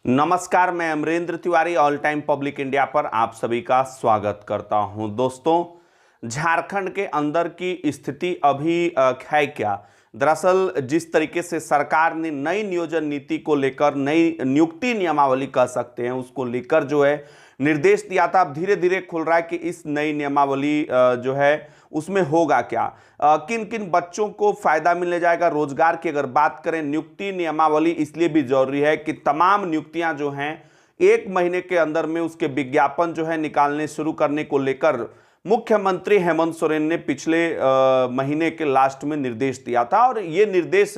नमस्कार, मैं Amrendra Tiwari all time public India पर आप सभी का स्वागत करता हूं। दोस्तों, झारखंड के अंदर की स्थिति अभी है क्या? दरअसल जिस तरीके से सरकार ने नई नियोजन नीति को लेकर, नई नियुक्ति नियमावली कह सकते हैं, उसको लेकर जो है निर्देश दिया था, अब धीरे धीरे खुल रहा है कि इस नई नियमावली जो है उसमें होगा क्या, किन किन बच्चों को फायदा मिलने जाएगा। रोजगार की अगर बात करें, नियुक्ति नियमावली इसलिए भी जरूरी है कि तमाम नियुक्तियां जो हैं 1 महीने के अंदर में उसके विज्ञापन जो है निकालने शुरू करने को लेकर मुख्यमंत्री हेमंत सोरेन ने पिछले महीने के लास्ट में निर्देश दिया था। और ये निर्देश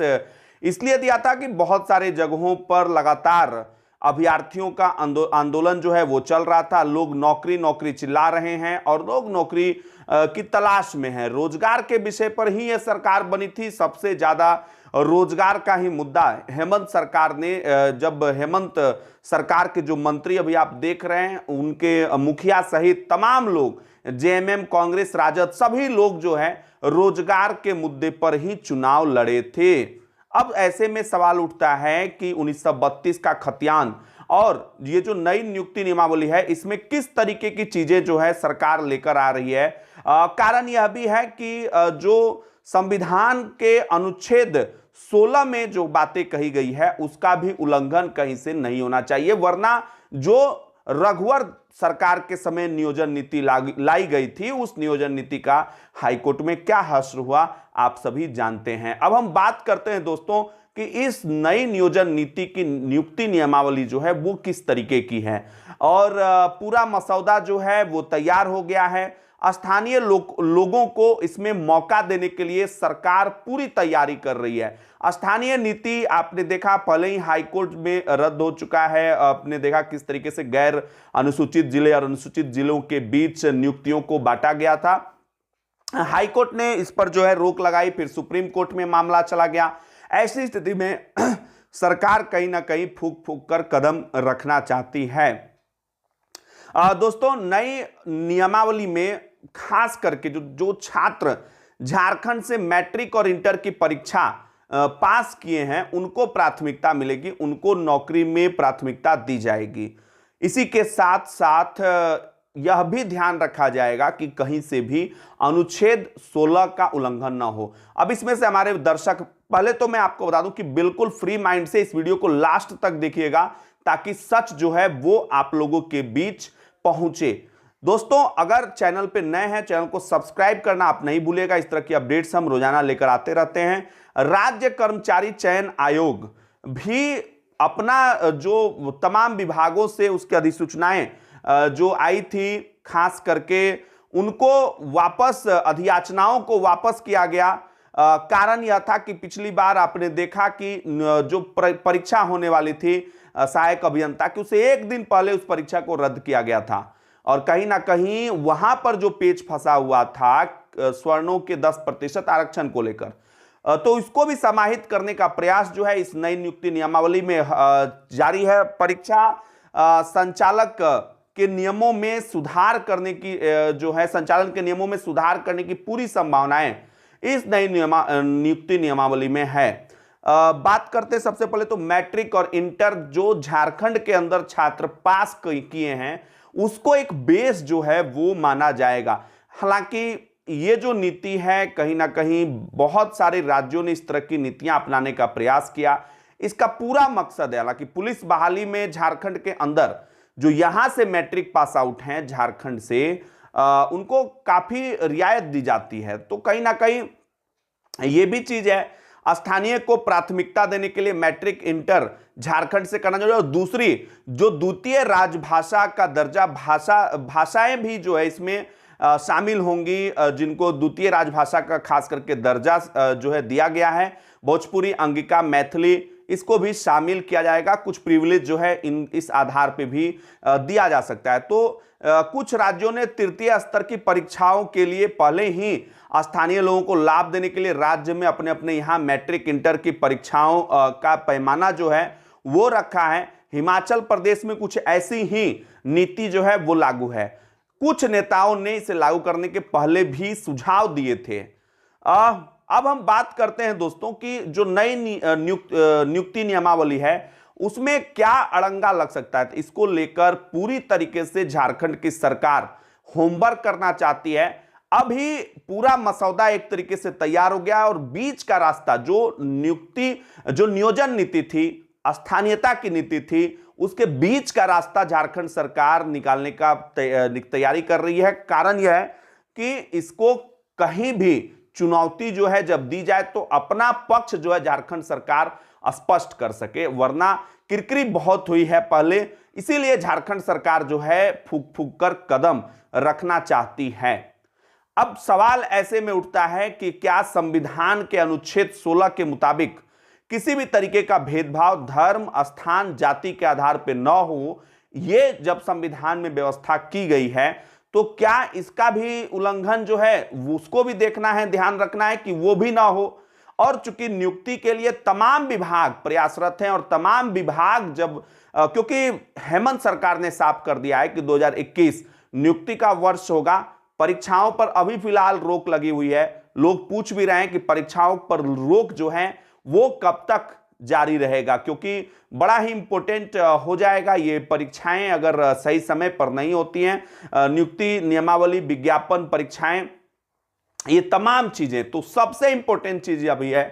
इसलिए दिया था कि बहुत सारे जगहों पर लगातार अभ्यर्थियों का आंदोलन जो है वो चल रहा था। लोग नौकरी नौकरी चिल्ला रहे हैं और लोग नौकरी की तलाश में हैं। रोजगार के विषय पर ही यह सरकार बनी थी। सबसे ज्यादा रोजगार का ही मुद्दा हेमंत सरकार ने, जब हेमंत सरकार के जो मंत्री अभी आप देख रहे हैं, उनके मुखिया सहित तमाम लोग, जेएमएम, कांग्रेस, राजद, सभी लोग जो है रोजगार के मुद्दे पर ही चुनाव लड़े थे। अब ऐसे में सवाल उठता है कि 1932 का खतियान और ये जो नई नियुक्ति नियमावली है, इसमें किस तरीके की चीजें जो है सरकार लेकर आ रही है। कारण यह भी है कि जो संविधान के अनुच्छेद 16 में जो बातें कही गई है उसका भी उल्लंघन कहीं से नहीं होना चाहिए, वरना जो रघुवर सरकार के समय नियोजन नीति लाई गई थी, उस नियोजन नीति का हाईकोर्ट में क्या हश्र हुआ आप सभी जानते हैं। अब हम बात करते हैं दोस्तों कि इस नई नियोजन नीति की नियुक्ति नियमावली जो है वो किस तरीके की है, और पूरा मसौदा जो है वो तैयार हो गया है। स्थानीय लोगों को इसमें मौका देने के लिए सरकार पूरी तैयारी कर रही है। स्थानीय नीति आपने देखा पहले ही हाईकोर्ट में रद्द हो चुका है। आपने देखा किस तरीके से गैर अनुसूचित जिले और अनुसूचित जिलों के बीच नियुक्तियों को बांटा गया था। हाईकोर्ट ने इस पर जो है रोक लगाई, फिर सुप्रीम कोर्ट में मामला चला गया। ऐसी स्थिति में सरकार कहीं ना कहीं फूंक फूंक कर कदम रखना चाहती है। दोस्तों, नई नियमावली में खास करके जो छात्र झारखंड से मैट्रिक और इंटर की परीक्षा पास किए हैं उनको प्राथमिकता मिलेगी, उनको नौकरी में प्राथमिकता दी जाएगी। इसी के साथ साथ यह भी ध्यान रखा जाएगा कि कहीं से भी अनुच्छेद 16 का उल्लंघन ना हो। अब इसमें से हमारे दर्शक, पहले तो मैं आपको बता दूं कि बिल्कुल फ्री माइंड से इस वीडियो को लास्ट तक देखिएगा ताकि सच जो है वो आप लोगों के बीच पहुंचे। दोस्तों, अगर चैनल पे नए हैं, चैनल को सब्सक्राइब करना आप नहीं भूलिएगा। इस तरह की अपडेट्स हम रोजाना लेकर आते रहते हैं। राज्य कर्मचारी चयन आयोग भी अपना जो तमाम विभागों से उसकी अधिसूचनाएं जो आई थी, खास करके उनको वापस, अधियाचनाओं को वापस किया गया। कारण यह था कि पिछली बार आपने देखा कि जो परीक्षा होने वाली थी सहायक अभियंता की, उसे एक दिन पहले उस परीक्षा को रद्द किया गया था और कहीं ना कहीं वहां पर जो पेच फंसा हुआ था स्वर्णों के 10% आरक्षण को लेकर, तो इसको भी समाहित करने का प्रयास जो है इस नई नियुक्ति नियमावली में जारी है। परीक्षा संचालक के नियमों में सुधार करने की जो है, संचालन के नियमों में सुधार करने की पूरी संभावनाएं इस नई नियुक्ति नियमावली में है। बात करते हैं सबसे पहले तो मैट्रिक और इंटर जो झारखंड के अंदर छात्र पास किए हैं उसको एक बेस जो है वो माना जाएगा। हालांकि ये जो नीति है, कहीं ना कहीं बहुत सारे राज्यों ने इस तरह की नीतियां अपनाने का प्रयास किया। इसका पूरा मकसद है, हालांकि पुलिस बहाली में झारखंड के अंदर जो यहां से मैट्रिक पास आउट हैं झारखंड से, उनको काफी रियायत दी जाती है। तो कहीं ना कहीं ये भी चीज है, स्थानीय को प्राथमिकता देने के लिए मैट्रिक इंटर झारखंड से करना चाहिए। और दूसरी, जो द्वितीय राजभाषा का दर्जा, भाषाएं भी जो है इसमें शामिल होंगी, जिनको द्वितीय राजभाषा का खास करके दर्जा जो है दिया गया है। भोजपुरी, अंगिका, मैथिली, इसको भी शामिल किया जाएगा। कुछ प्रिविलेज जो है इस आधार पे भी दिया जा सकता है। तो कुछ राज्यों ने तृतीय स्तर की परीक्षाओं के लिए पहले ही स्थानीय लोगों को लाभ देने के लिए राज्य में अपने अपने यहाँ मैट्रिक इंटर की परीक्षाओं का पैमाना जो है वो रखा है। हिमाचल प्रदेश में कुछ ऐसी ही नीति जो है वो लागू है। कुछ नेताओं ने इसे लागू करने के पहले भी सुझाव दिए थे। अब हम बात करते हैं दोस्तों कि जो नई नियुक्ति नियमावली है उसमें क्या अड़ंगा लग सकता है, तो इसको लेकर पूरी तरीके से झारखंड की सरकार होमवर्क करना चाहती है। अभी पूरा मसौदा एक तरीके से तैयार हो गया और बीच का रास्ता जो नियोजन नीति थी, स्थानीयता की नीति थी, उसके बीच का रास्ता झारखंड सरकार निकालने का तैयारी कर रही है। कारण यह है कि इसको कहीं भी चुनौती जो है जब दी जाए तो अपना पक्ष जो है झारखंड सरकार स्पष्ट कर सके, वरना किरकिरी बहुत हुई है पहले, इसीलिए झारखंड सरकार जो है फूक फूक कर कदम रखना चाहती है। अब सवाल ऐसे में उठता है कि क्या संविधान के अनुच्छेद 16 के मुताबिक किसी भी तरीके का भेदभाव धर्म, स्थान, जाति के आधार पर न हो, यह जब संविधान में व्यवस्था की गई है तो क्या इसका भी उल्लंघन जो है उसको भी देखना है, ध्यान रखना है कि वो भी ना हो। और चूंकि नियुक्ति के लिए तमाम विभाग प्रयासरत हैं और तमाम विभाग जब क्योंकि हेमंत सरकार ने साफ कर दिया है कि 2021 नियुक्ति का वर्ष होगा, परीक्षाओं पर अभी फिलहाल रोक लगी हुई है। लोग पूछ भी रहे हैं कि परीक्षाओं पर रोक जो है वो कब तक जारी रहेगा, क्योंकि बड़ा ही इंपॉर्टेंट हो जाएगा ये परीक्षाएं अगर सही समय पर नहीं होती हैं। नियुक्ति नियमावली, विज्ञापन, परीक्षाएं, ये तमाम चीजें, तो सबसे इंपॉर्टेंट चीज अभी है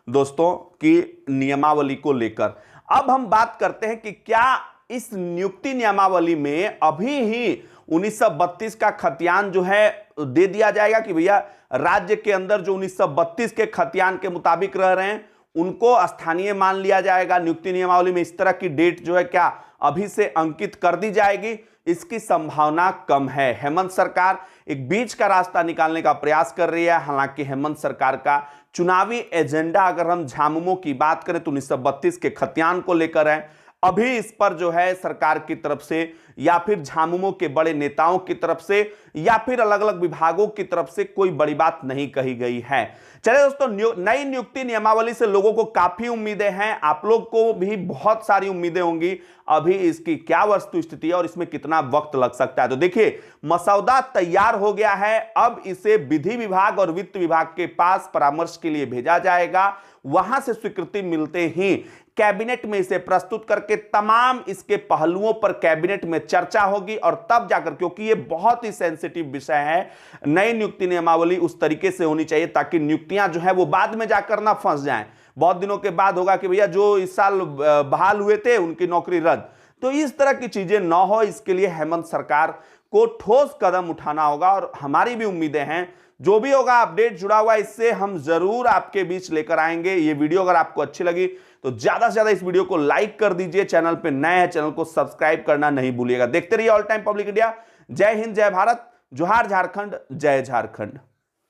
दोस्तों कि नियमावली को लेकर अब हम बात करते हैं कि क्या इस नियुक्ति नियमावली में अभी ही 1932 का खतियान जो है दे दिया जाएगा कि भैया राज्य के अंदर जो 1932 के खतियान के मुताबिक रह रहे हैं उनको स्थानीय मान लिया जाएगा। नियुक्ति नियमावली में इस तरह की डेट जो है क्या अभी से अंकित कर दी जाएगी, इसकी संभावना कम है। हेमंत सरकार एक बीच का रास्ता निकालने का प्रयास कर रही है। हालांकि हेमंत सरकार का चुनावी एजेंडा अगर हम झामुमो की बात करें तो 1932 के खतियान को लेकर है। अभी इस पर जो है सरकार की तरफ से या फिर झामुमो के बड़े नेताओं की तरफ से या फिर अलग अलग विभागों की तरफ से कोई बड़ी बात नहीं कही गई है। चलिए दोस्तों, नई नियुक्ति नियमावली से लोगों को काफी उम्मीदें हैं, आप लोग को भी बहुत सारी उम्मीदें होंगी। अभी इसकी क्या वस्तु स्थिति है और इसमें कितना वक्त लग सकता है, तो देखिए मसौदा तैयार हो गया है। अब इसे विधि विभाग और वित्त विभाग के पास परामर्श के लिए भेजा जाएगा। वहां से स्वीकृति मिलते ही कैबिनेट में इसे प्रस्तुत करके तमाम इसके पहलुओं पर कैबिनेट में चर्चा होगी और तब जाकर, क्योंकि ये बहुत ही सेंसिटिव विषय है, नई नियुक्ति नियमावली उस तरीके से होनी चाहिए ताकि नियुक्तियां जो है वो बाद में जाकर ना फंस जाएं। बहुत दिनों के बाद होगा कि भैया जो इस साल बहाल हुए थे उनकी नौकरी रद्द, तो इस तरह की चीजें ना हो, इसके लिए हेमंत सरकार को ठोस कदम उठाना होगा। और हमारी भी उम्मीदें हैं, जो भी होगा अपडेट जुड़ा हुआ इससे हम जरूर आपके बीच लेकर आएंगे। ये वीडियो अगर आपको अच्छी लगी तो ज्यादा से ज्यादा इस वीडियो को लाइक कर दीजिए। चैनल पे नए हैं, चैनल को सब्सक्राइब करना नहीं भूलिएगा। देखते रहिए ऑल टाइम पब्लिक इंडिया। जय हिंद, जय भारत, जोहार झारखंड, जय झारखंड।